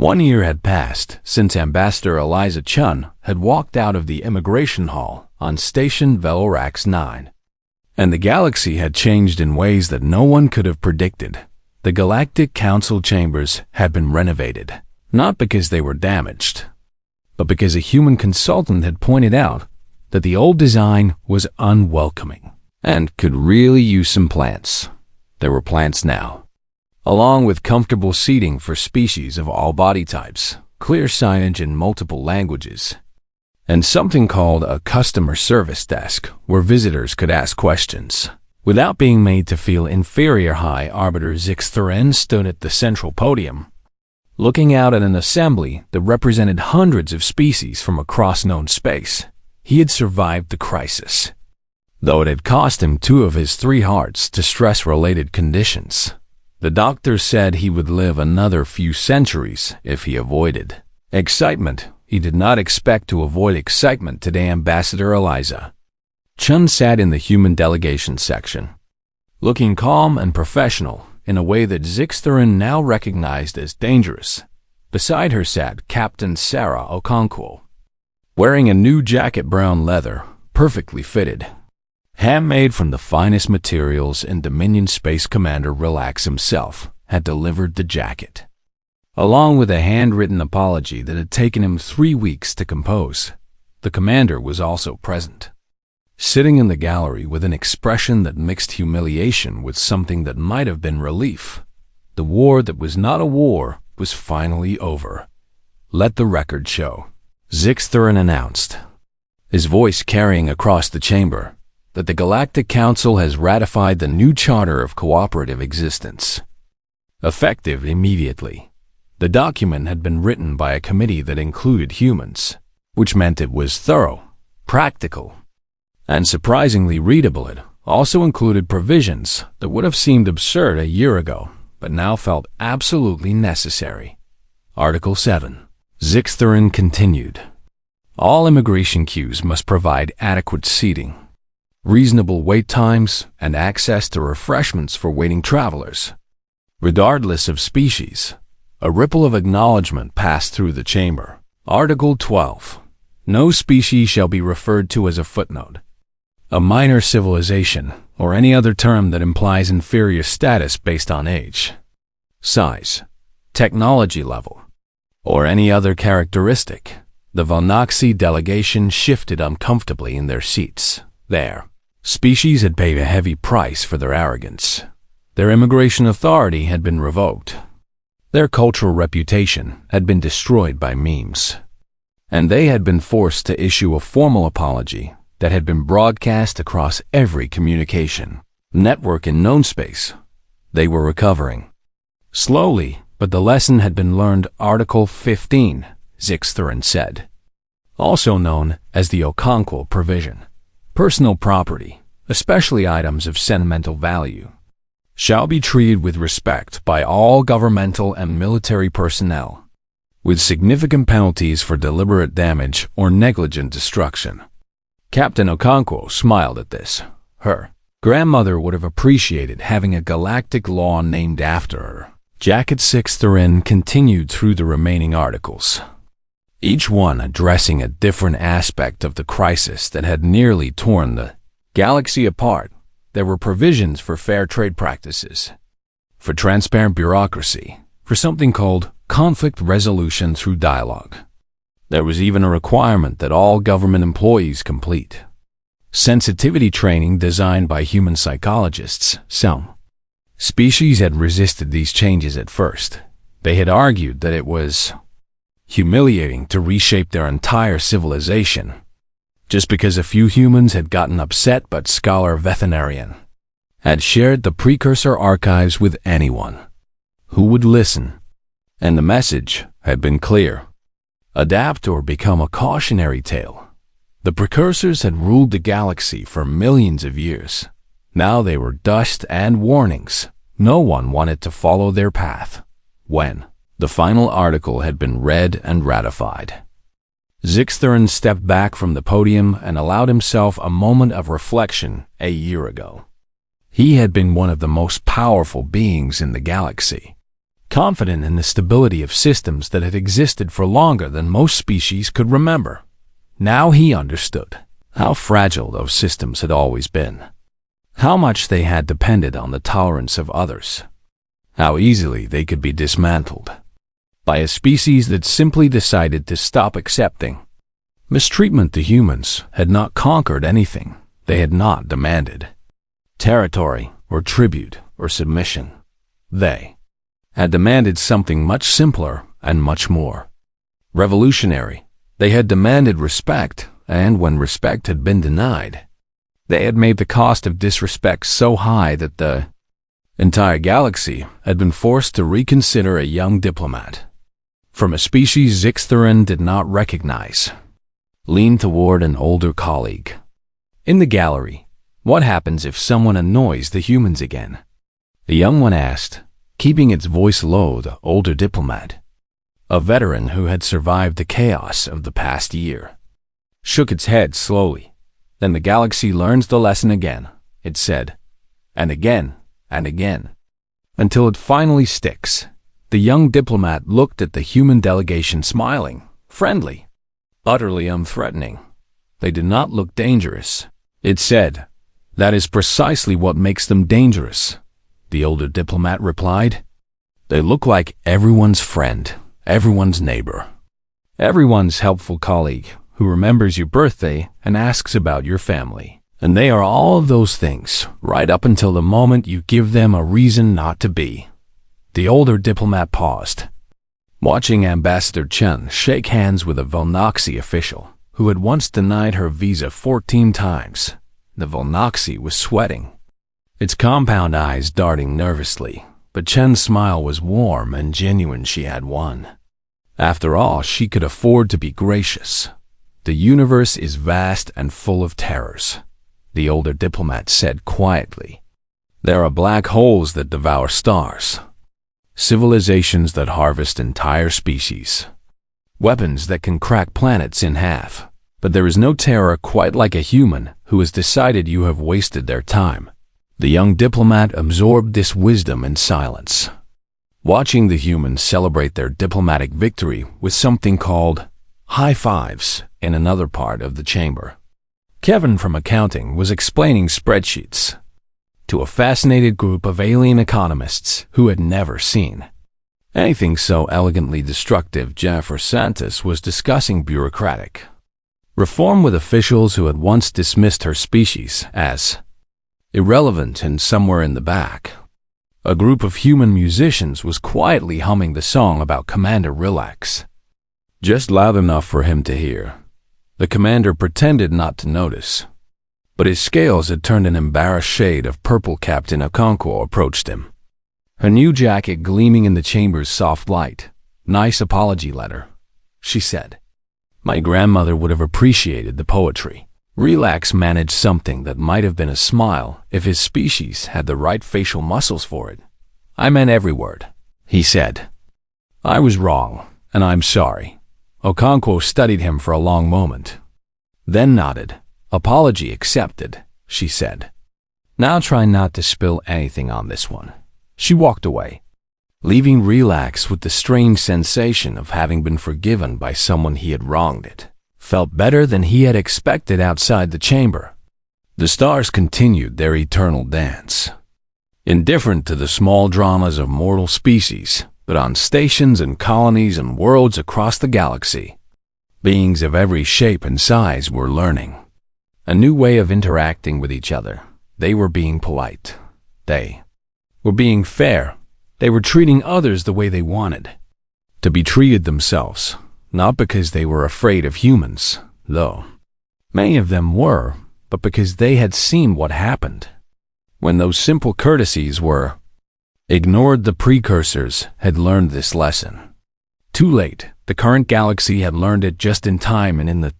1 year had passed since Ambassador Eliza Chun had walked out of the immigration hall on Station Velorax 9. And the galaxy had changed in ways that no one could have predicted. The Galactic Council chambers had been renovated, not because they were damaged, but because a human consultant had pointed out that the old design was unwelcoming and could really use some plants. There were plants now, along with comfortable seating for species of all body types, clear signage in multiple languages, and something called a customer service desk where visitors could ask questions without being made to feel inferior. High Arbiter Zixthren stood at the central podium, looking out at an assembly that represented hundreds of species from across known space. He had survived the crisis, though it had cost him 2 of his 3 hearts to stress-related conditions. The doctor said he would live another few centuries if he avoided excitement. He did not expect to avoid excitement today. Ambassador Eliza Chun sat in the human delegation section, looking calm and professional in a way that Zixthren now recognized as dangerous. Beside her sat Captain Sarah Okonkwo, wearing a new jacket, brown leather, perfectly fitted, handmade from the finest materials, and Dominion Space Commander Relax himself had delivered the jacket, along with a handwritten apology that had taken him 3 weeks to compose. The commander was also present, sitting in the gallery with an expression that mixed humiliation with something that might have been relief. The war that was not a war was finally over. Let the record show, Zixthren announced, his voice carrying across the chamber, that the Galactic Council has ratified the new Charter of Cooperative Existence, effective immediately. The document had been written by a committee that included humans, which meant it was thorough, practical, and surprisingly readable. It also included provisions that would have seemed absurd a year ago, but now felt absolutely necessary. Article 7. Zixthren continued. All immigration queues must provide adequate seating, reasonable wait times, and access to refreshments for waiting travelers, regardless of species. A ripple of acknowledgement passed through the chamber. Article 12. No species shall be referred to as a footnote, a minor civilization, or any other term that implies inferior status based on age, size, technology level, or any other characteristic. The Valnoxi delegation shifted uncomfortably in their seats. Their species had paid a heavy price for their arrogance. Their immigration authority had been revoked. Their cultural reputation had been destroyed by memes, and they had been forced to issue a formal apology that had been broadcast across every communication network in known space. They were recovering, slowly, but the lesson had been learned. Article 15, Zixthren said, also known as the Okonkwo provision. Personal property, especially items of sentimental value, shall be treated with respect by all governmental and military personnel, with significant penalties for deliberate damage or negligent destruction. Captain Okonkwo smiled at this. Her grandmother would have appreciated having a galactic law named after her. Jacket Zixthren continued through the remaining articles, each one addressing a different aspect of the crisis that had nearly torn the galaxy apart. There were provisions for fair trade practices, for transparent bureaucracy, for something called conflict resolution through dialogue. There was even a requirement that all government employees complete sensitivity training designed by human psychologists. Some species had resisted these changes at first. They had argued that it was humiliating to reshape their entire civilization just because a few humans had gotten upset, but Scholar Veterinarian had shared the precursor archives with anyone who would listen, and the message had been clear: adapt or become a cautionary tale. The precursors had ruled the galaxy for millions of years. Now they were dust and warnings. No one wanted to follow their path. When the final article had been read and ratified, Zixthren stepped back from the podium and allowed himself a moment of reflection. A year ago, he had been one of the most powerful beings in the galaxy, confident in the stability of systems that had existed for longer than most species could remember. Now he understood how fragile those systems had always been, how much they had depended on the tolerance of others, how easily they could be dismantled by a species that simply decided to stop accepting mistreatment. The humans had not conquered anything they had not demanded: territory or tribute or submission. They had demanded something much simpler and much more revolutionary. They had demanded respect, and when respect had been denied, they had made the cost of disrespect so high that the entire galaxy had been forced to reconsider. A young diplomat from a species Zixtherin did not recognize leaned toward an older colleague. In the gallery, "What happens if someone annoys the humans again?" the young one asked, keeping its voice low. The older diplomat, a veteran who had survived the chaos of the past year, shook its head slowly. "Then the galaxy learns the lesson again," it said, "and again, and again, until it finally sticks." The young diplomat looked at the human delegation, smiling, friendly, utterly unthreatening. "They did not look dangerous," it said. "That is precisely what makes them dangerous," the older diplomat replied. "They look like everyone's friend, everyone's neighbor, everyone's helpful colleague who remembers your birthday and asks about your family. And they are all of those things right up until the moment you give them a reason not to be." The older diplomat paused, watching Ambassador Chen shake hands with a Volnoxy official who had once denied her visa 14 times. The Volnoxy was sweating, its compound eyes darting nervously, but Chen's smile was warm and genuine. She had won. After all, she could afford to be gracious. "The universe is vast and full of terrors," the older diplomat said quietly. "There are black holes that devour stars, civilizations that harvest entire species, weapons that can crack planets in half. But there is no terror quite like a human who has decided you have wasted their time." The young diplomat absorbed this wisdom in silence, watching the humans celebrate their diplomatic victory with something called high fives in another part of the chamber. Kevin from accounting was explaining spreadsheets to a fascinated group of alien economists who had never seen anything so elegantly destructive. Jennifer Santos was discussing bureaucratic reform with officials who had once dismissed her species as irrelevant, and somewhere in the back, a group of human musicians was quietly humming the song about Commander Relax, just loud enough for him to hear. The commander pretended not to notice, but his scales had turned an embarrassed shade of purple. Captain Okonkwo approached him, her new jacket gleaming in the chamber's soft light. "Nice apology letter," she said. "My grandmother would have appreciated the poetry." Relax managed something that might have been a smile if his species had the right facial muscles for it. "I meant every word," he said. "I was wrong, and I'm sorry." Okonkwo studied him for a long moment, then nodded. "Apology accepted," she said. "Now try not to spill anything on this one." She walked away, leaving Relax with the strange sensation of having been forgiven by someone he had wronged. It felt better than he had expected. Outside the chamber, the stars continued their eternal dance, indifferent to the small dramas of mortal species. But on stations and colonies and worlds across the galaxy, beings of every shape and size were learning a new way of interacting with each other. They were being polite. They were being fair. They were treating others the way they wanted to be treated themselves, not because they were afraid of humans, though many of them were, but because they had seen what happened when those simple courtesies were ignored. The precursors had learned this lesson too late. The current galaxy had learned it just in time, and in the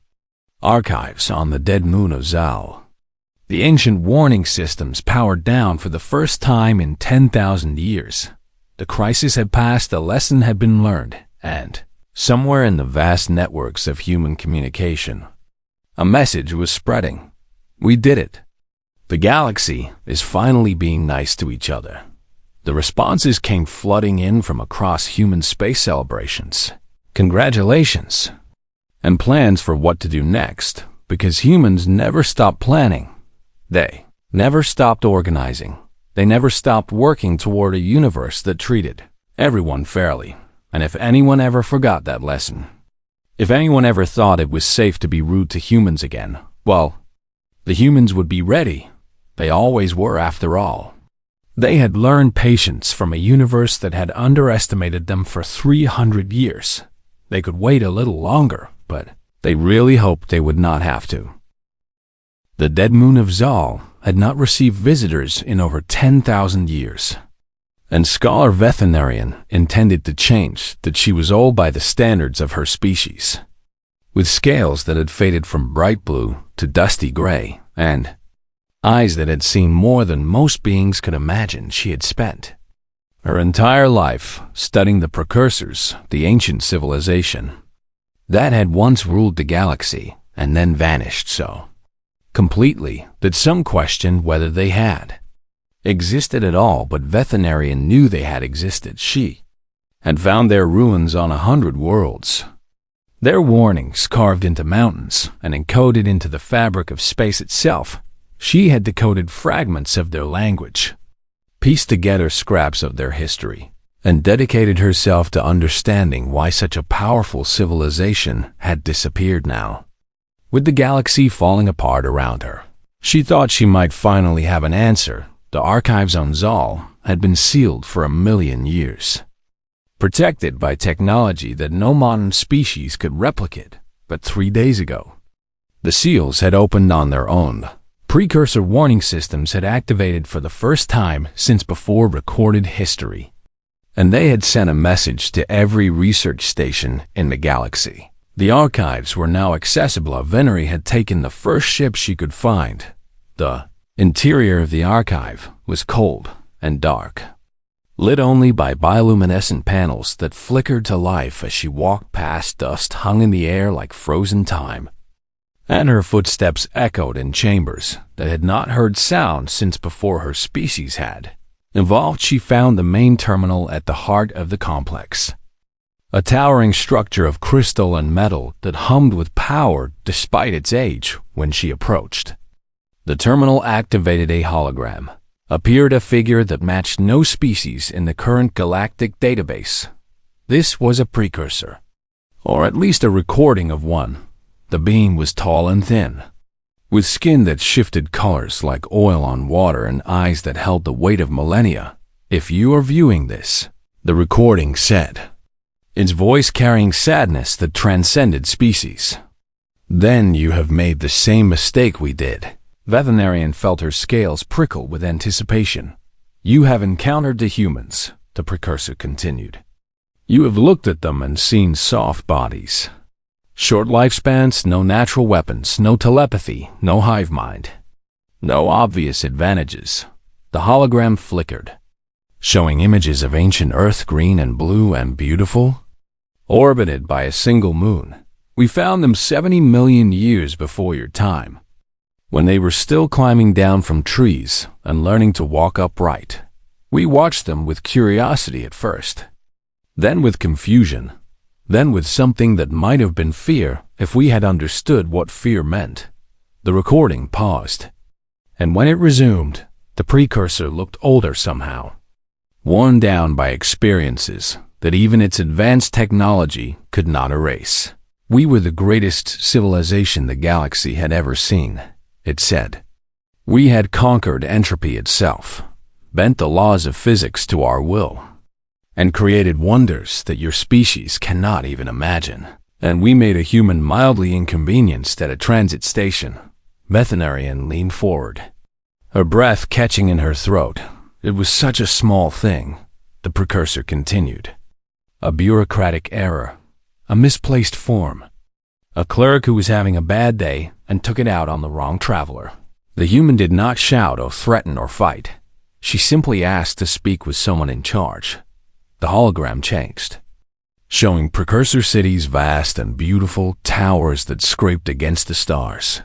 archives on the dead moon of Zal, the ancient warning systems powered down for the first time in 10,000 years. The crisis had passed, the lesson had been learned, and somewhere in the vast networks of human communication, a message was spreading. We did it. The galaxy is finally being nice to each other. The responses came flooding in from across human space celebrations. Congratulations! And plans for what to do next, because humans never stopped planning. They never stopped organizing. They never stopped working toward a universe that treated everyone fairly. And if anyone ever forgot that lesson, if anyone ever thought it was safe to be rude to humans again, well, the humans would be ready. They always were, after all. They had learned patience from a universe that had underestimated them for 300 years. They could wait a little longer, but they really hoped they would not have to. The dead moon of Zal had not received visitors in over 10,000 years. And scholar veterinarian intended to change that she was old by the standards of her species, with scales that had faded from bright blue to dusty gray, and eyes that had seen more than most beings could imagine. She had spent her entire life studying the precursors, the ancient civilization that had once ruled the galaxy and then vanished so completely that some questioned whether they had existed at all, but veterinarian knew they had existed. She had found their ruins on 100 worlds, their warnings carved into mountains and encoded into the fabric of space itself. She had decoded fragments of their language, pieced together scraps of their history, and dedicated herself to understanding why such a powerful civilization had disappeared now. With the galaxy falling apart around her, she thought she might finally have an answer. The archives on Zal had been sealed for 1,000,000 years, protected by technology that no modern species could replicate. But 3 days ago, the seals had opened on their own. Precursor warning systems had activated for the first time since before recorded history, and they had sent a message to every research station in the galaxy. The archives were now accessible. Veneri had taken the first ship she could find. The interior of the archive was cold and dark, lit only by bioluminescent panels that flickered to life as she walked past. Dust hung in the air like frozen time, and her footsteps echoed in chambers that had not heard sound since before her species had evolved. She found the main terminal at the heart of the complex, a towering structure of crystal and metal that hummed with power despite its age. When she approached, the terminal activated a hologram. Appeared a figure that matched no species in the current galactic database. This was a precursor, or at least a recording of one. The being was tall and thin, with skin that shifted colors like oil on water and eyes that held the weight of millennia. "If you are viewing this," the recording said, its voice carrying sadness that transcended species, "then you have made the same mistake we did." Veterinarian felt her scales prickle with anticipation. "You have encountered the humans," the precursor continued. "You have looked at them and seen soft bodies, short lifespans, no natural weapons, no telepathy, no hive mind, no obvious advantages." The hologram flickered, showing images of ancient Earth, green and blue and beautiful, orbited by a single moon. "We found them 70 million years before your time, when they were still climbing down from trees and learning to walk upright. We watched them with curiosity at first, then with confusion, then with something that might have been fear if we had understood what fear meant." The recording paused, and when it resumed, the precursor looked older somehow, worn down by experiences that even its advanced technology could not erase. "We were the greatest civilization the galaxy had ever seen," it said. "We had conquered entropy itself, bent the laws of physics to our will, and created wonders that your species cannot even imagine. And we made a human mildly inconvenienced at a transit station." Veterinarian leaned forward, her breath catching in her throat. "It was such a small thing," the precursor continued. "A bureaucratic error, a misplaced form, a clerk who was having a bad day and took it out on the wrong traveler." The human did not shout or threaten or fight. She simply asked to speak with someone in charge. The hologram changed, showing precursor cities, vast and beautiful, towers that scraped against the stars,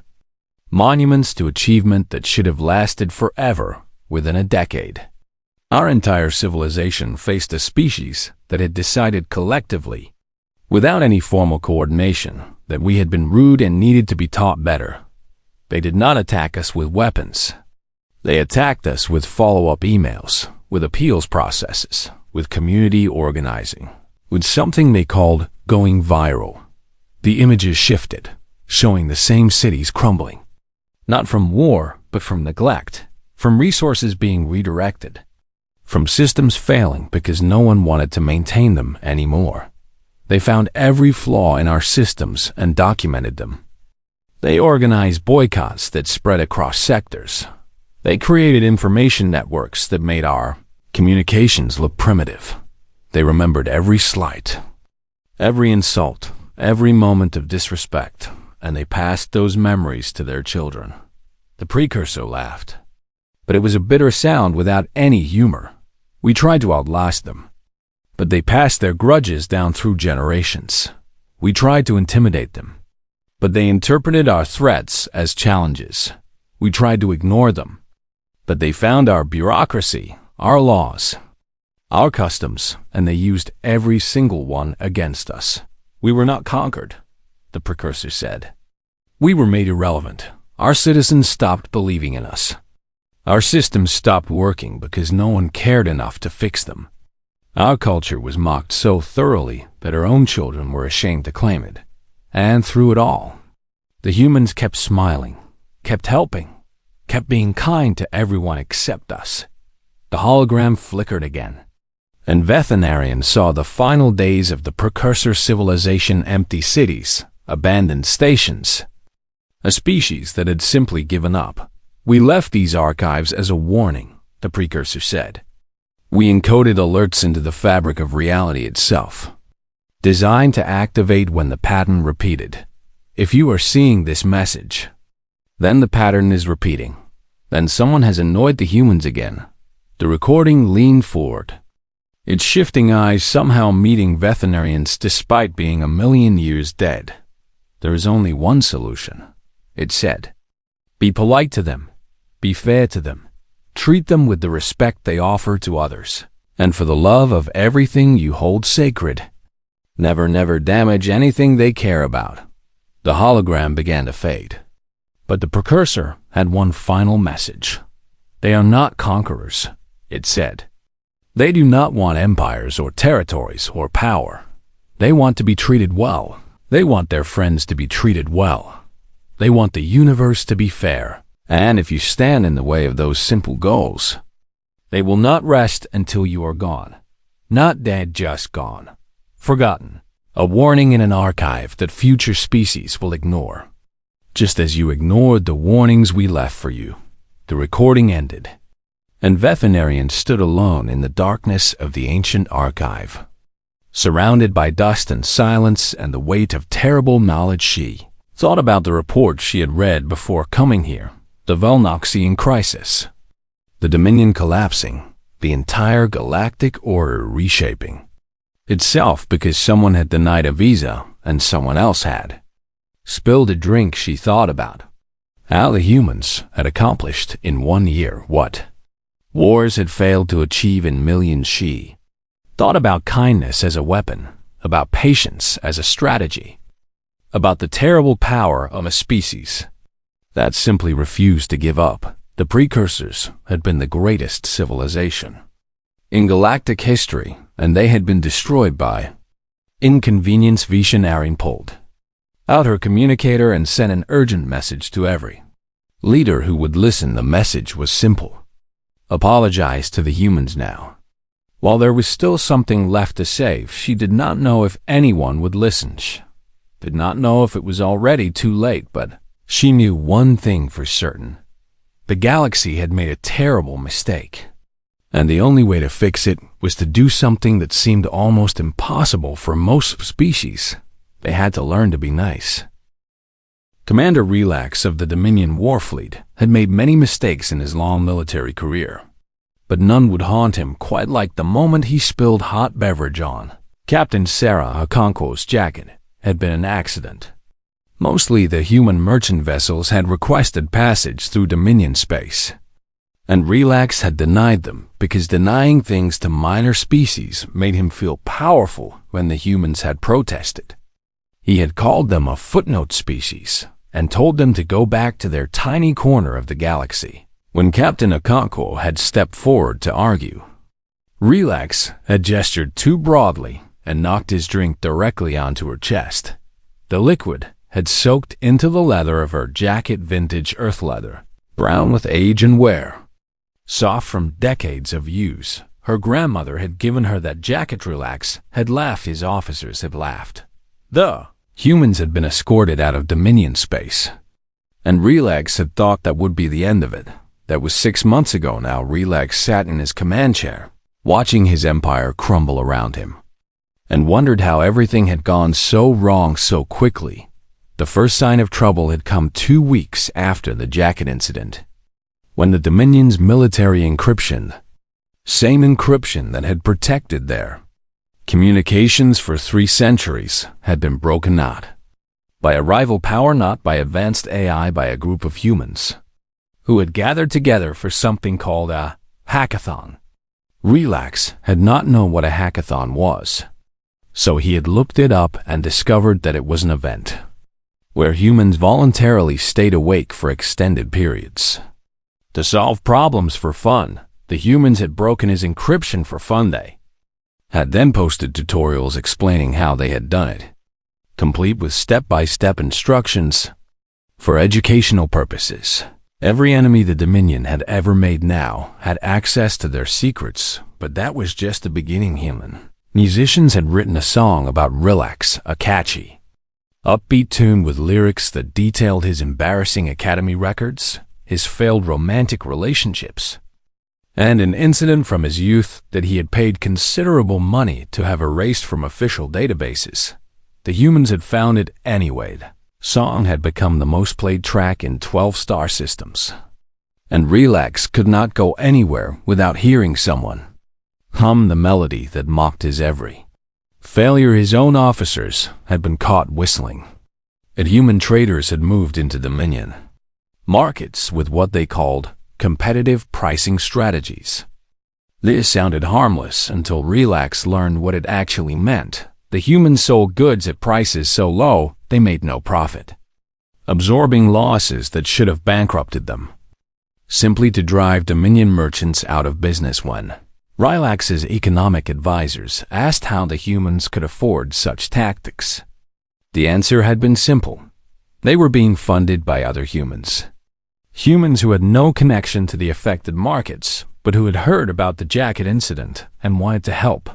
monuments to achievement that should have lasted forever within a decade. Our entire civilization faced a species that had decided collectively, without any formal coordination, that we had been rude and needed to be taught better. They did not attack us with weapons. They attacked us with follow-up emails, with appeals processes, with community organizing, with something they called going viral. The images shifted, showing the same cities crumbling. Not from war, but from neglect, from resources being redirected, from systems failing because no one wanted to maintain them anymore. They found every flaw in our systems and documented them. They organized boycotts that spread across sectors. They created information networks that made our communications look primitive. They remembered every slight, every insult, every moment of disrespect, and they passed those memories to their children. The precursor laughed, but it was a bitter sound without any humor. We tried to outlast them, but they passed their grudges down through generations. We tried to intimidate them, but they interpreted our threats as challenges. We tried to ignore them, but they found our bureaucracy, our laws, our customs, and they used every single one against us. We were not conquered, the precursor said. We were made irrelevant. Our citizens stopped believing in us. Our systems stopped working because no one cared enough to fix them. Our culture was mocked so thoroughly that our own children were ashamed to claim it. And through it all, the humans kept smiling, kept helping, kept being kind to everyone except us. The hologram flickered again, and veterinarians saw the final days of the precursor civilization: empty cities, abandoned stations, a species that had simply given up. We left these archives as a warning, the precursor said. We encoded alerts into the fabric of reality itself, designed to activate when the pattern repeated. If you are seeing this message, then the pattern is repeating. Then someone has annoyed the humans again. The recording leaned forward, its shifting eyes somehow meeting veterinarians despite being a million years dead. There is only one solution, it said. Be polite to them. Be fair to them. Treat them with the respect they offer to others. And for the love of everything you hold sacred, never damage anything they care about. The hologram began to fade. But the precursor had one final message. They are not conquerors, it said. They do not want empires or territories or power. They want to be treated well. They want their friends to be treated well. They want the universe to be fair. And if you stand in the way of those simple goals, they will not rest until you are gone. Not dead, just gone. Forgotten. A warning in an archive that future species will ignore. Just as you ignored the warnings we left for you. The recording ended, and veterinarian stood alone in the darkness of the ancient archive. Surrounded by dust and silence and the weight of terrible knowledge, she thought about the reports she had read before coming here. The Velnoxian crisis, the Dominion collapsing, the entire galactic order reshaping itself because someone had denied a visa and someone else had spilled a drink. She thought about how the humans had accomplished in 1 year what wars had failed to achieve in millions. She thought about kindness as a weapon, about patience as a strategy, about the terrible power of a species that simply refused to give up. The precursors had been the greatest civilization in galactic history, and they had been destroyed by inconvenience. Visionarian pulled out her communicator and sent an urgent message to every leader who would listen. The message was simple. Apologize to the humans now. While there was still something left to say, she did not know if anyone would listen. She did not know if it was already too late, but she knew one thing for certain. The galaxy had made a terrible mistake, and the only way to fix it was to do something that seemed almost impossible for most species. They had to learn to be nice. Commander Relax of the Dominion Warfleet had made many mistakes in his long military career, but none would haunt him quite like the moment he spilled hot beverage on Captain Sarah Okonkwo's jacket. Had been an accident. Mostly the human merchant vessels had requested passage through Dominion space, And Relax had denied them because denying things to minor species made him feel powerful when the humans had protested. He had called them a footnote species and told them to go back to their tiny corner of the galaxy. When Captain Okonkwo had stepped forward to argue, Relax had gestured too broadly and knocked his drink directly onto her chest. The liquid had soaked into the leather of her jacket, vintage earth leather, brown with age and wear. Soft from decades of use, her grandmother had given her that jacket. Relax had laughed. His officers had laughed. The humans had been escorted out of Dominion space, and Relax had thought that would be the end of it. That was 6 months ago now. Relax sat in his command chair, watching his empire crumble around him, and wondered how everything had gone so wrong so quickly. The first sign of trouble had come 2 weeks after the jacket incident, when the Dominion's military encryption, same encryption that had protected their communications for 3 centuries, had been broken, not by a rival power, not by advanced AI, by a group of humans who had gathered together for something called a hackathon. Relax had not known what a hackathon was, so he had looked it up and discovered that it was an event where humans voluntarily stayed awake for extended periods to solve problems for fun. The humans had broken his encryption for fun. They had then posted tutorials explaining how they had done it, complete with step-by-step instructions for educational purposes. Every enemy the Dominion had ever made now had access to their secrets, but that was just the beginning. Human musicians had written a song about Relax, a catchy, upbeat tune with lyrics that detailed his embarrassing academy records, his failed romantic relationships, and an incident from his youth that he had paid considerable money to have erased from official databases. The humans had found it anyway. The song had become the most played track in 12 star systems, and Relax could not go anywhere without hearing someone hum the melody that mocked his every failure. His own officers had been caught whistling, and human traders had moved into Dominion markets with what they called competitive pricing strategies. This sounded harmless until Relax learned what it actually meant. The humans sold goods at prices so low they made no profit, absorbing losses that should have bankrupted them, simply to drive Dominion merchants out of business. When Relax's economic advisors asked how the humans could afford such tactics, the answer had been simple. They were being funded by other humans. Humans who had no connection to the affected markets, but who had heard about the jacket incident and wanted to help.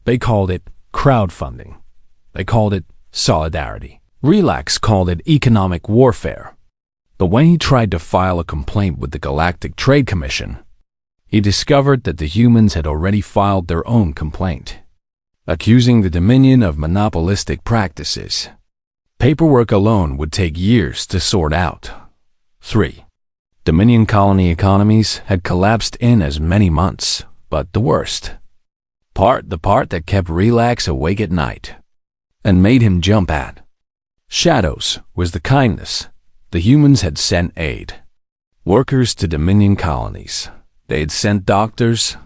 They called it crowdfunding. They called it solidarity. Relax called it economic warfare. But when he tried to file a complaint with the Galactic Trade Commission, he discovered that the humans had already filed their own complaint, accusing the Dominion of monopolistic practices. Paperwork alone would take years to sort out. 3. Dominion colony economies had collapsed in as many months, but the worst part, the part that kept Relax awake at night and made him jump at shadows, was the kindness. The humans had sent aid workers to Dominion colonies. They had sent doctors,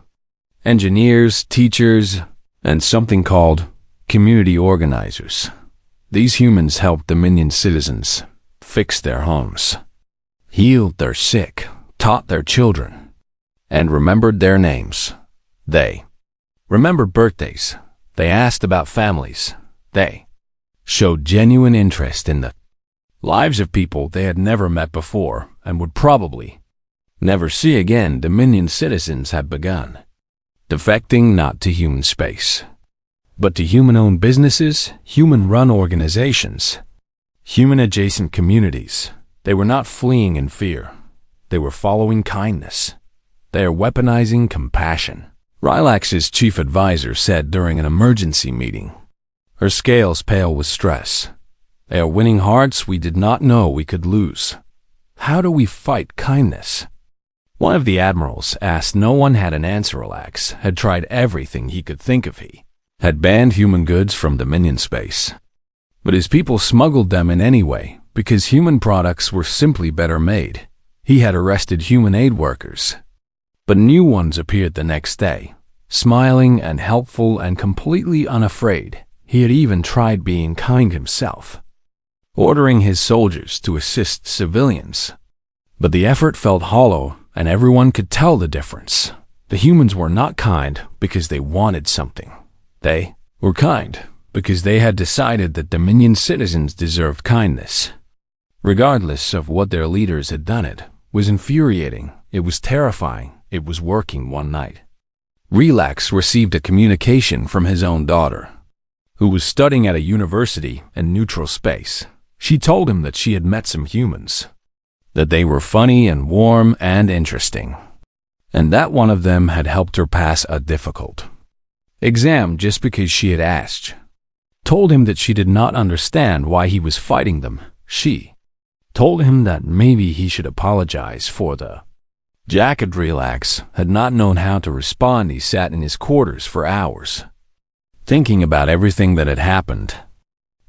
engineers, teachers, and something called community organizers. These humans helped Dominion citizens fix their homes, healed their sick, taught their children, and remembered their names. They remembered birthdays. They asked about families. They showed genuine interest in the lives of people they had never met before and would probably never see again. Dominion citizens had begun defecting not to human space, but to human-owned businesses, human-run organizations, human-adjacent communities. They were not fleeing in fear. They were following kindness. They are weaponizing compassion. Relax's chief advisor said during an emergency meeting, her scales pale with stress. They are winning hearts we did not know we could lose. How do we fight kindness? One of the admirals asked. No one had an answer. Relax had tried everything he could think of. He had banned human goods from Dominion space, but his people smuggled them in anyway because human products were simply better made. He had arrested human aid workers But new ones appeared the next day, smiling and helpful and completely unafraid. He had even tried being kind himself, ordering his soldiers to assist civilians. But the effort felt hollow, and everyone could tell the difference. The humans were not kind because they wanted something. They were kind because they had decided that Dominion citizens deserved kindness. Regardless of what their leaders had done, it was infuriating, it was terrifying, it was working one night. Relax received a communication from his own daughter, who was studying at a university in neutral space. She told him that she had met some humans, that they were funny and warm and interesting, and that one of them had helped her pass a difficult exam just because she had asked. Told him that she did not understand why he was fighting them. She told him that maybe he should apologize for the jacket. Relax had not known how to respond. He sat in his quarters for hours, thinking about everything that had happened,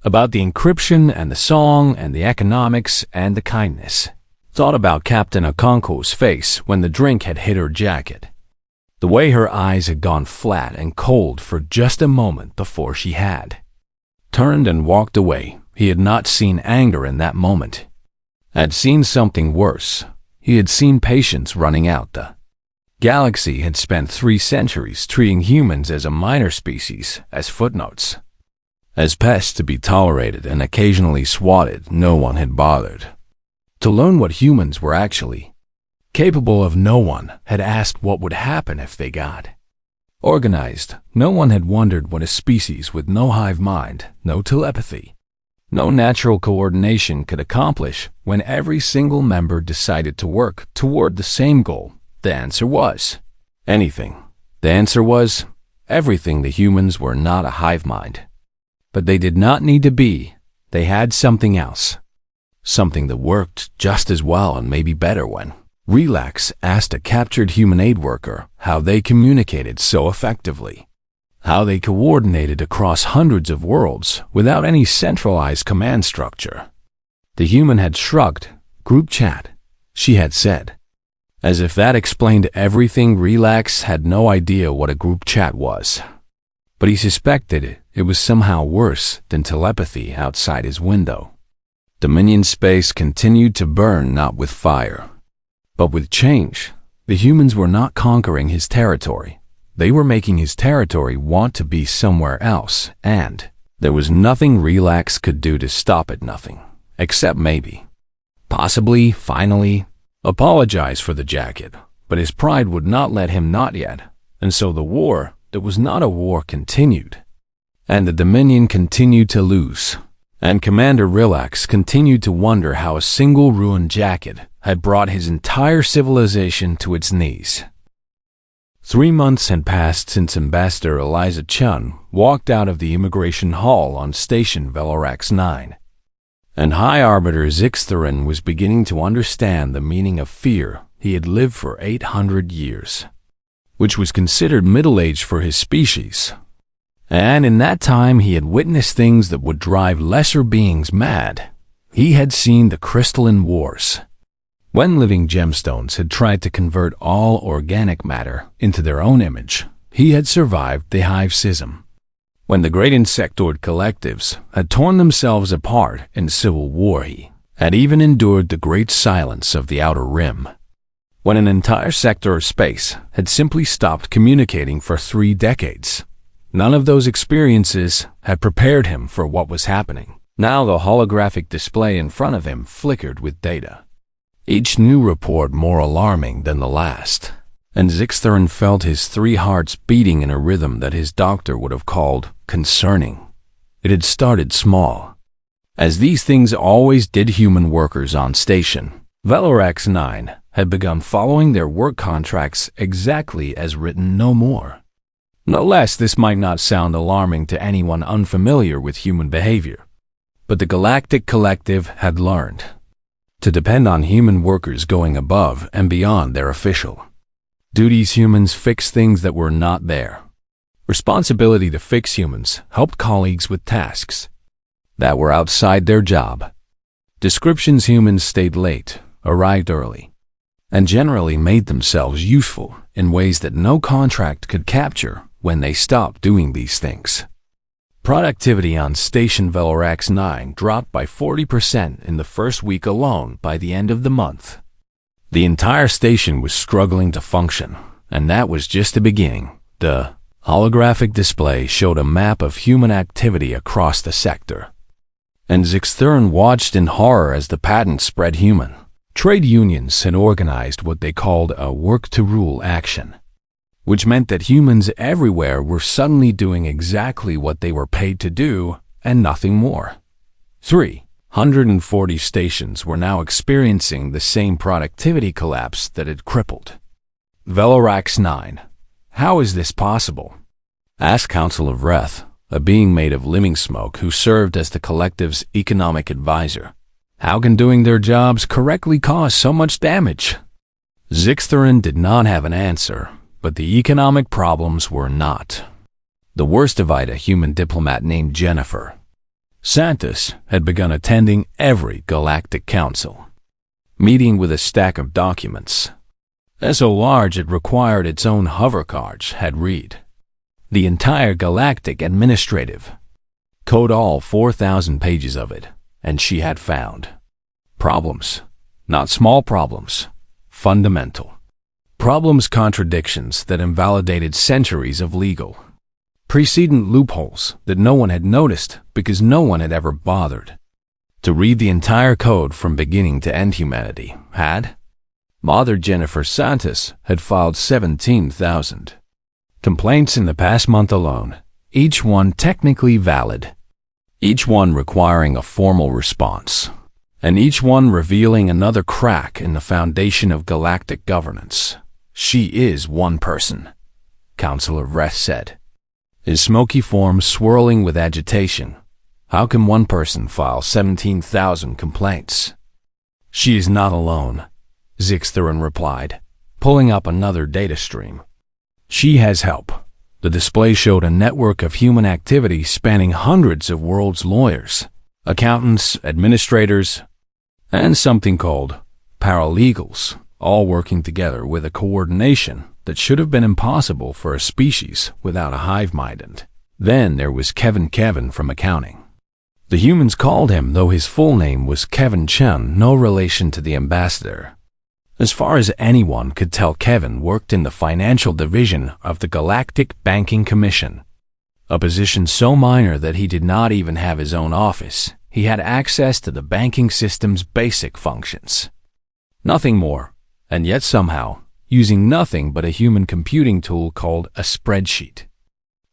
about the encryption and the song and the economics and the kindness. Thought about Captain Okonko's face when the drink had hit her jacket, the way her eyes had gone flat and cold for just a moment before she had turned and walked away. He had not seen anger in that moment, had seen something worse. He had seen patience running out. The galaxy had spent 3 centuries treating humans as a minor species, as footnotes, as pests to be tolerated and occasionally swatted. No one had bothered to learn what humans were actually capable of. No one had asked what would happen if they got organized. No one had wondered what a species with no hive mind, no telepathy, no natural coordination could accomplish when every single member decided to work toward the same goal. The answer was anything. The answer was everything. The humans were not a hive mind, but they did not need to be. They had something else, something that worked just as well and maybe better. When Relax asked a captured human aid worker how they communicated so effectively, how they coordinated across hundreds of worlds without any centralized command structure, the human had shrugged. Group chat, she had said, as if that explained everything. Relax had no idea what a group chat was, but he suspected it was somehow worse than telepathy. Outside his window, Dominion space continued to burn, not with fire, but with change. The humans were not conquering his territory. They were making his territory want to be somewhere else, and there was nothing Relax could do to stop it. Nothing, except maybe, possibly, finally, apologize for the jacket. But his pride would not let him. Not yet. And so the war that was not a war continued, and the Dominion continued to lose. And Commander Relax continued to wonder how a single ruined jacket had brought his entire civilization to its knees. 3 months had passed since Ambassador Eliza Chun walked out of the immigration hall on Station Velorax 9, and High Arbiter Zixtherin was beginning to understand the meaning of fear. He had lived for 800 years, which was considered middle age for his species. And in that time he had witnessed things that would drive lesser beings mad. He had seen the crystalline wars, when living gemstones had tried to convert all organic matter into their own image. He had survived the hive schism, when the great insectoid collectives had torn themselves apart in civil war. He had even endured the great silence of the Outer Rim, when an entire sector of space had simply stopped communicating for 3 decades. None of those experiences had prepared him for what was happening. Now the holographic display in front of him flickered with data, each new report more alarming than the last, and Zixtherin felt his 3 hearts beating in a rhythm that his doctor would have called concerning. It had started small, as these things always did. Human workers on Station Velorax 9 had begun following their work contracts exactly as written, no more, no less. This might not sound alarming to anyone unfamiliar with human behavior, but the Galactic Collective had learned to depend on human workers going above and beyond their official duties. Humans fixed things that were not their responsibility to fix. Humans helped colleagues with tasks that were outside their job descriptions. Humans stayed late, arrived early, and generally made themselves useful in ways that no contract could capture when they stopped doing these things. Productivity on Station Velorax 9 dropped by 40% in the first week alone by the end of the month. The entire station was struggling to function, and that was just the beginning. The holographic display showed a map of human activity across the sector, and Zixthuren watched in horror as the pattern spread human. Trade unions had organized what they called a work-to-rule action, which meant that humans everywhere were suddenly doing exactly what they were paid to do and nothing more. 340 stations were now experiencing the same productivity collapse that had crippled Velorax 9. How is this possible? Asked Council of Reth, a being made of living smoke who served as the collective's economic advisor. How can doing their jobs correctly cause so much damage? Zixthuren did not have an answer, but the economic problems were not the worst of it. A human diplomat named Jennifer Santos had begun attending every Galactic Council meeting with a stack of documents so large it required its own hovercars had read the entire Galactic Administrative Code, all 4,000 pages of it, and she had found problems, not small problems, fundamental problems, contradictions that invalidated centuries of legal precedent, loopholes that no one had noticed because no one had ever bothered to read the entire code from beginning to end. Humanity had bothered. Jennifer Santos had filed 17,000 complaints in the past month alone, each one technically valid, each one requiring a formal response, and each one revealing another crack in the foundation of galactic governance. She is one person, Councilor Reth said, his smoky form swirling with agitation. How can one person file 17,000 complaints? She is not alone, Zixthuren replied, pulling up another data stream. She has help. The display showed a network of human activity spanning hundreds of world's lawyers, accountants, administrators, and something called paralegals, all working together with a coordination that should have been impossible for a species without a hive mind. Then there was Kevin from accounting. The humans called him, though his full name was Kevin Chen, no relation to the ambassador. As far as anyone could tell, Kevin worked in the financial division of the Galactic Banking Commission, a position so minor that he did not even have his own office. He had access to the banking system's basic functions. Nothing more, and yet somehow, using nothing but a human computing tool called a spreadsheet,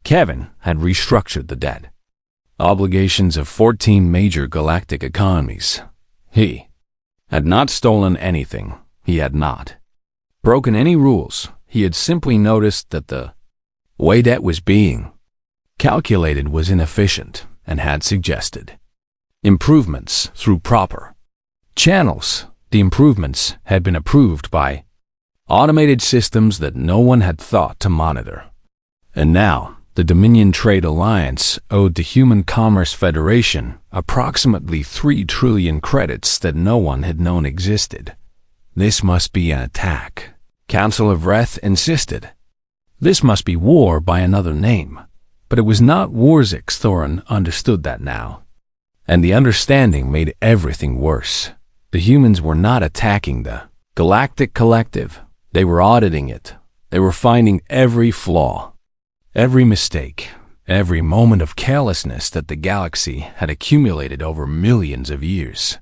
Kevin had restructured the debt obligations of 14 major galactic economies. He had not stolen anything. He had not broken any rules. He had simply noticed that the way debt was being calculated was inefficient and had suggested improvements through proper channels. The improvements had been approved by automated systems that no one had thought to monitor. And now, the Dominion Trade Alliance owed the Human Commerce Federation approximately 3 trillion credits that no one had known existed. This must be an attack, Council of Reth insisted. This must be war by another name. But it was not war. Zixthuren understood that now, and the understanding made everything worse. The humans were not attacking the Galactic Collective. They were auditing it. They were finding every flaw, every mistake, every moment of carelessness that the galaxy had accumulated over millions of years.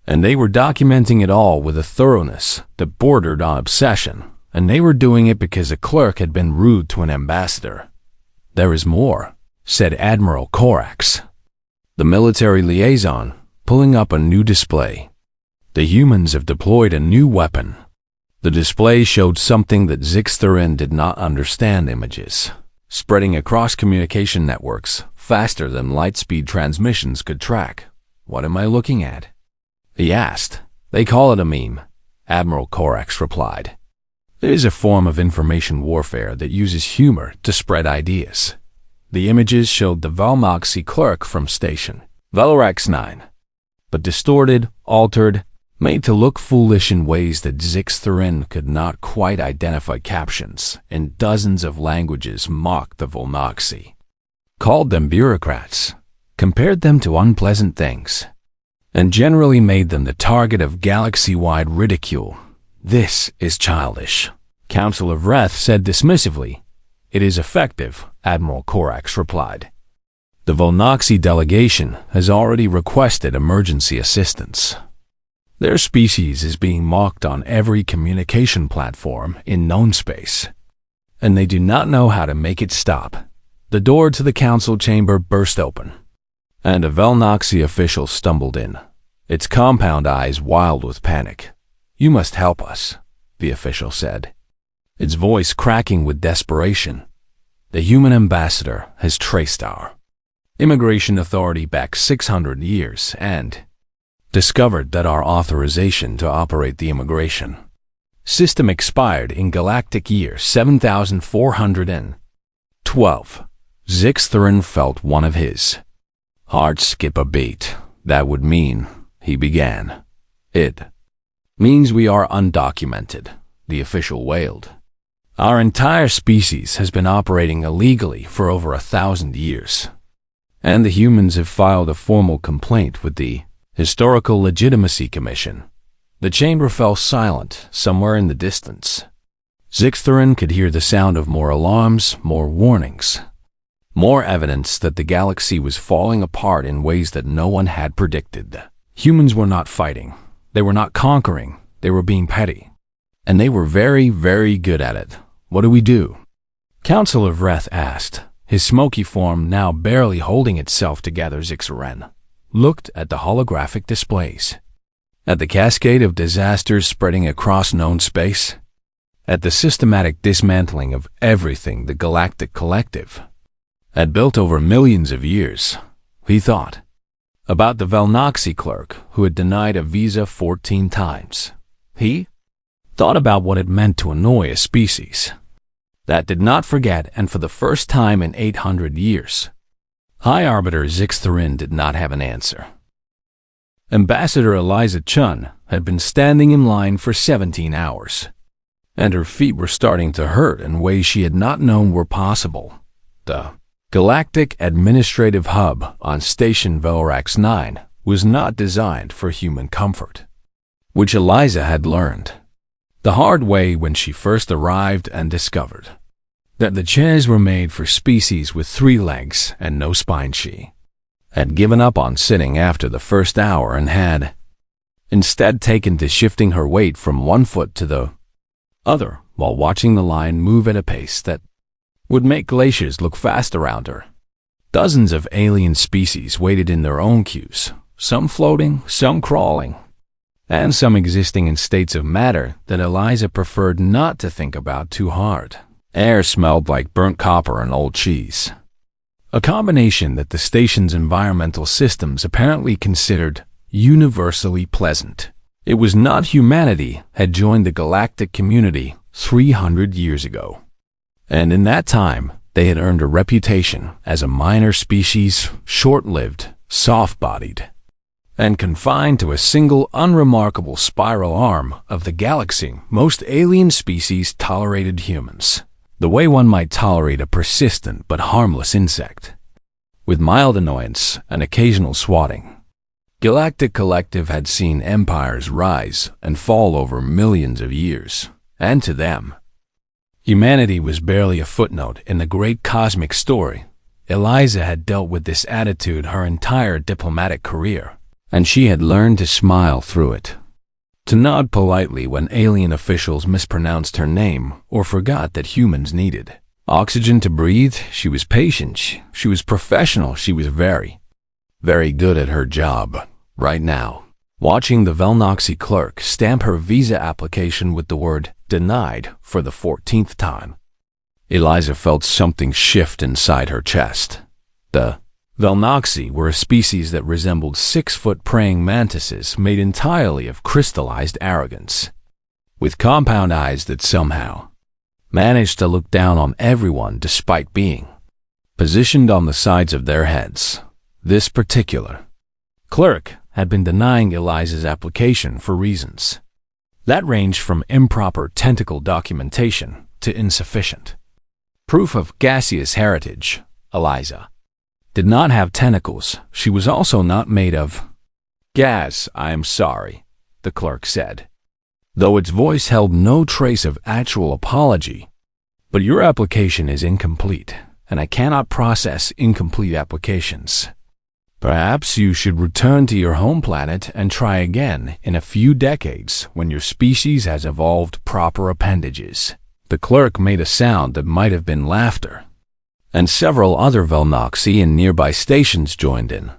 And they were documenting it all with a thoroughness that bordered on obsession, and they were doing it because a clerk had been rude to an ambassador. There is more, said Admiral Corax, the military liaison, pulling up a new display. The humans have deployed a new weapon. The display showed something that Zixthuren did not understand: images spreading across communication networks faster than light-speed transmissions could track. What am I looking at? He asked. They call it a meme, Admiral Corax replied. It is a form of information warfare that uses humor to spread ideas. The images showed the Valmoxy clerk from Station Velorax 9, but distorted, altered, made to look foolish in ways that Zixtharin could not quite identify. Captions in dozens of languages mocked the Volnoxi, called them bureaucrats, compared them to unpleasant things, and generally made them the target of galaxy-wide ridicule. "This is childish," Councillor Vreth said dismissively. "It is effective," Admiral Corax replied. "The Volnoxi delegation has already requested emergency assistance. Their species is being mocked on every communication platform in known space, and they do not know how to make it stop." The door to the council chamber burst open, and a Volnoxi official stumbled in, its compound eyes wild with panic. "You must help us," the official said, its voice cracking with desperation. "The human ambassador has traced our immigration authority back 600 years and discovered that our authorization to operate the immigration system expired in galactic year 7412. Zixtharin felt one of his heart skip a beat. "That would mean," he began. "It means we are undocumented," the official wailed. "Our entire species has been operating illegally for over 1,000 years, and the humans have filed a formal complaint with the Historical Legitimacy Commission." The chamber fell silent somewhere in the distance. Zixtharin could hear the sound of more alarms, more warnings, more evidence that the galaxy was falling apart in ways that no one had predicted. Humans were not fighting. They were not conquering. They were being petty. And they were very, very good at it. "What do we do?" Councillor Vreth asked, his smoky form now barely holding itself together. Zixtharin looked at the holographic displays, at the cascade of disasters spreading across known space, at the systematic dismantling of everything the Galactic Collective had built over millions of years. He thought about the Volnoxi clerk who had denied a visa 14 times. He thought about what it meant to annoy a species that did not forget, and for the first time in 800 years, High Arbiter Zixtharin did not have an answer. Ambassador Eliza Chun had been standing in line for 17 hours, and her feet were starting to hurt in ways she had not known were possible. The Galactic Administrative Hub on Station Velrax 9 was not designed for human comfort, which Eliza had learned the hard way when she first arrived and discovered that the chairs were made for species with 3 legs and no spine. She had given up on sitting after the first hour and had instead taken to shifting her weight from one foot to the other while watching the line move at a pace that would make glaciers look fast around her. Dozens of alien species waited in their own queues, some floating, some crawling, and some existing in states of matter that Eliza preferred not to think about too hard. Air smelled like burnt copper and old cheese, a combination that the station's environmental systems apparently considered universally pleasant. It was not humanity had joined the galactic community 300 years ago, and in that time they had earned a reputation as a minor species, short-lived, soft-bodied, and confined to a single unremarkable spiral arm of the galaxy. Most alien species tolerated humans the way one might tolerate a persistent but harmless insect, with mild annoyance and occasional swatting. Galactic Collective had seen empires rise and fall over millions of years, and to them, humanity was barely a footnote in the great cosmic story. Eliza had dealt with this attitude her entire diplomatic career, and she had learned to smile through it, to nod politely when alien officials mispronounced her name or forgot that humans needed oxygen to breathe. She was patient, she was professional, she was very, very good at her job. Right now, watching the Volnoxi clerk stamp her visa application with the word "denied" for the 14th time, Eliza felt something shift inside her chest. The Volnoxi were a species that resembled 6-foot praying mantises made entirely of crystallized arrogance, with compound eyes that somehow managed to look down on everyone despite being positioned on the sides of their heads. This particular clerk had been denying Eliza's application for reasons that ranged from improper tentacle documentation to insufficient proof of gaseous heritage. Eliza did not have tentacles. She was also not made of gas. "I am sorry," the clerk said, though its voice held no trace of actual apology. "But your application is incomplete, and I cannot process incomplete applications. Perhaps you should return to your home planet and try again in a few decades when your species has evolved proper appendages." The clerk made a sound that might have been laughter, and several other Velnoxi in nearby stations joined in,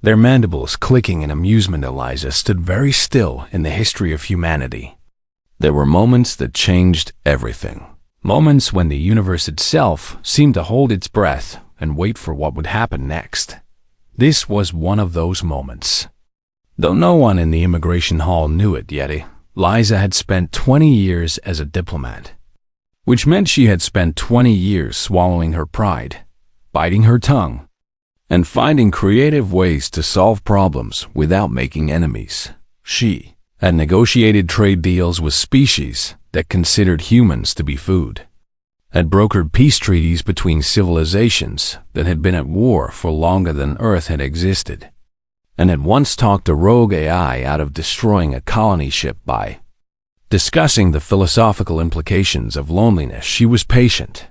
their mandibles clicking in amusement. Eliza stood very still in the history of humanity. There were moments that changed everything. Moments when the universe itself seemed to hold its breath and wait for what would happen next. This was one of those moments. Though no one in the immigration hall knew it yet, Eliza had spent 20 years as a diplomat, which meant she had spent 20 years swallowing her pride, biting her tongue, and finding creative ways to solve problems without making enemies. She had negotiated trade deals with species that considered humans to be food, had brokered peace treaties between civilizations that had been at war for longer than Earth had existed, and had once talked a rogue AI out of destroying a colony ship by discussing the philosophical implications of loneliness. She was patient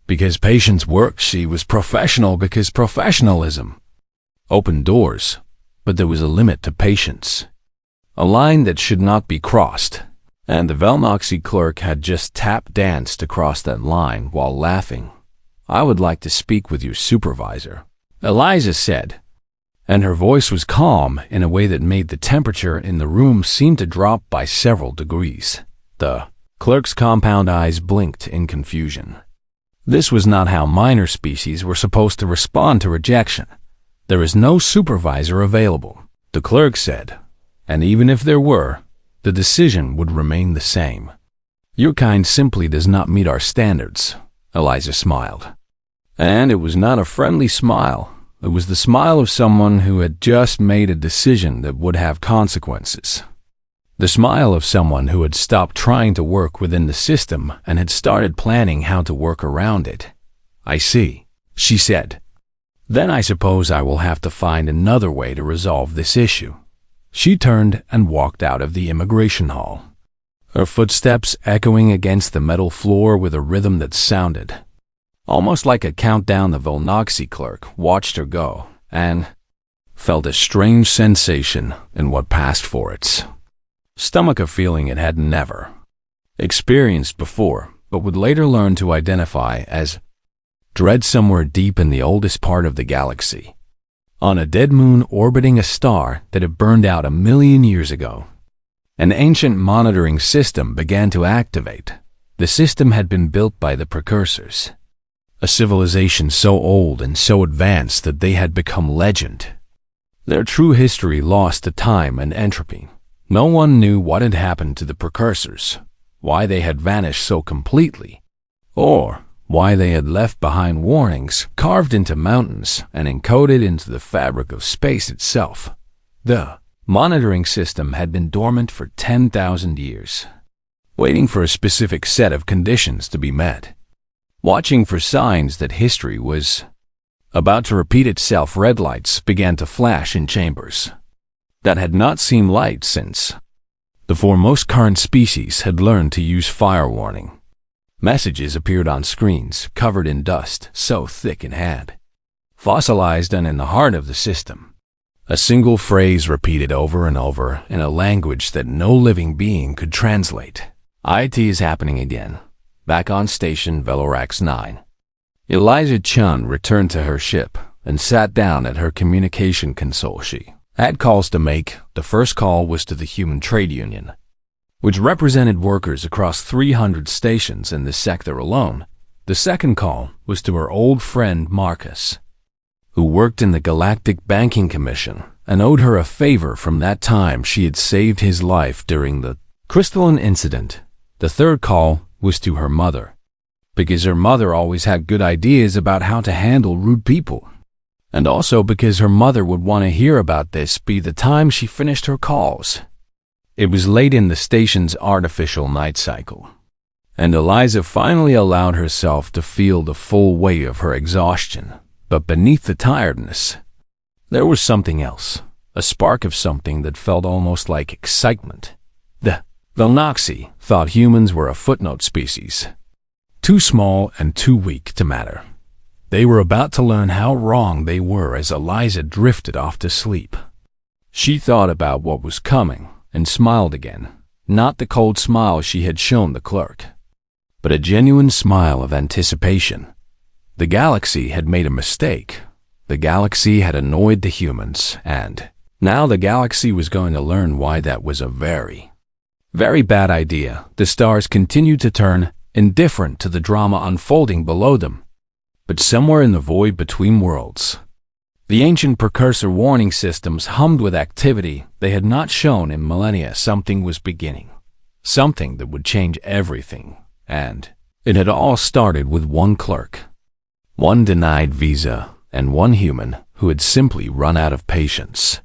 because patience worked. She was professional because professionalism opened doors, but there was a limit to patience, a line that should not be crossed, and the Velnoxi clerk had just tap danced across that line while laughing. "I would like to speak with your supervisor," Eliza said, and her voice was calm in a way that made the temperature in the room seem to drop by several degrees. The clerk's compound eyes blinked in confusion. This was not how minor species were supposed to respond to rejection. "There is no supervisor available," the clerk said, "and even if there were, the decision would remain the same. Your kind simply does not meet our standards." Eliza smiled. And it was not a friendly smile. It was the smile of someone who had just made a decision that would have consequences. The smile of someone who had stopped trying to work within the system and had started planning how to work around it. "I see," she said. "Then I suppose I will have to find another way to resolve this issue." She turned and walked out of the immigration hall, her footsteps echoing against the metal floor with a rhythm that sounded almost like a countdown. The Velnoxi clerk watched her go and felt a strange sensation in what passed for its stomach, a feeling it had never experienced before, but would later learn to identify as dread somewhere deep in the oldest part of the galaxy. On a dead moon orbiting a star that had burned out 1,000,000 years ago, an ancient monitoring system began to activate. The system had been built by the precursors, a civilization so old and so advanced that they had become legend, their true history lost to time and entropy. No one knew what had happened to the precursors, why they had vanished so completely, or why they had left behind warnings carved into mountains and encoded into the fabric of space itself. The monitoring system had been dormant for 10,000 years, waiting for a specific set of conditions to be met, watching for signs that history was about to repeat itself. Red lights began to flash in chambers that had not seen light since the foremost current species had learned to use fire warning. Messages appeared on screens covered in dust so thick it had fossilized, and in the heart of the system, a single phrase repeated over and over in a language that no living being could translate. "IT is happening again. Back on station Velorax 9. Eliza Chun returned to her ship and sat down at her communication console. She had calls to make. The first call was to the Human Trade Union, which represented workers across 300 stations in this sector alone. The second call was to her old friend Marcus, who worked in the Galactic Banking Commission and owed her a favor from that time she had saved his life during the crystalline incident. The third call was to her mother, because her mother always had good ideas about how to handle rude people. And also because her mother would want to hear about this by the time she finished her calls. It was late in the station's artificial night cycle, and Eliza finally allowed herself to feel the full weight of her exhaustion. But beneath the tiredness, there was something else, a spark of something that felt almost like excitement. The Velnoxi thought humans were a footnote species, too small and too weak to matter. They were about to learn how wrong they were as Eliza drifted off to sleep. She thought about what was coming and smiled again, not the cold smile she had shown the clerk, but a genuine smile of anticipation. The galaxy had made a mistake. The galaxy had annoyed the humans, and now the galaxy was going to learn why that was a very, very bad idea. The stars continued to turn indifferent to the drama unfolding below them. But somewhere in the void between worlds, the ancient precursor warning systems hummed with activity they had not shown in millennia. Something was beginning, something that would change everything, and it had all started with one clerk, one denied visa, and one human who had simply run out of patience.